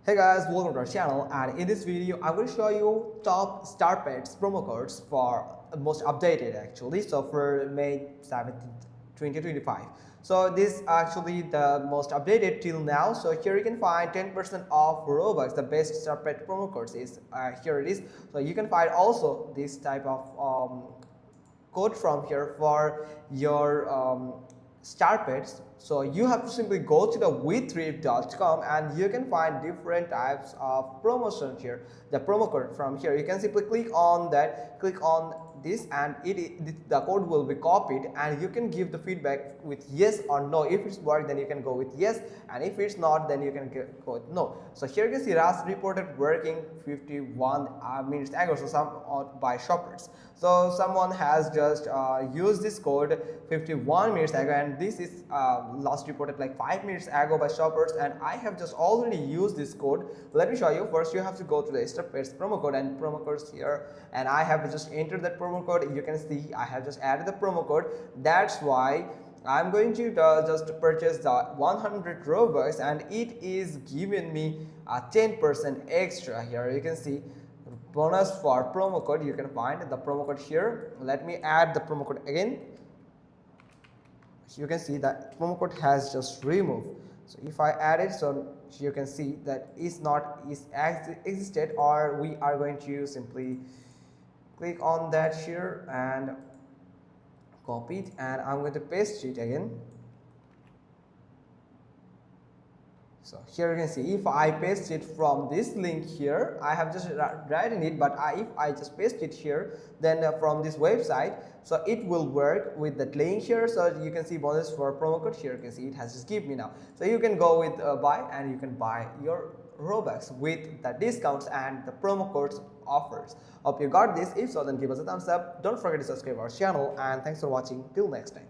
Hey guys, welcome to our channel, and in this video I will show you top StarPets promo codes for most updated actually. So for May 17th, 2025. So this actually the most updated till now. So here you can find 10% off Robux. The best StarPet promo codes is here it is. So you can find also this type of code from here for your StarPets. So you have to simply go to the wetrip.com and you can find different types of promotion here. The promo code from here, you can simply click on that, click on this, and the code will be copied, and you can give the feedback with yes or no. If it's worked, then you can go with yes, and if it's not, then you can go with no. So here you can see Rust reported working 51 minutes ago, so some by shoppers. So someone has just used this code 51 minutes ago, and this is last reported like 5 minutes ago by shoppers, and I have just already used this code. Let me show you. First you have to go to the StarPets promo code, and promo codes here, and I have just entered that promo code. You can see I have just added the promo code. That's why I'm going to just purchase the 100 Robux, and it is giving me a 10% extra. Here you can see bonus for promo code. You can find the promo code here. Let me add the promo code again. You can see that promo code has just removed. So if I add it, so you can see that is existed, or we are going to simply click on that here and copy it, and I'm going to paste it again. So here you can see if I paste it from this link here, I have just written it, but if I just paste it here, then from this website, so it will work with that link here. So you can see bonus for promo code here. You can see it has just given me now. So you can go with buy, and you can buy your Robux with the discounts and the promo codes offers. Hope you got this. If so, then give us a thumbs up. Don't forget to subscribe our channel, and thanks for watching. Till next time.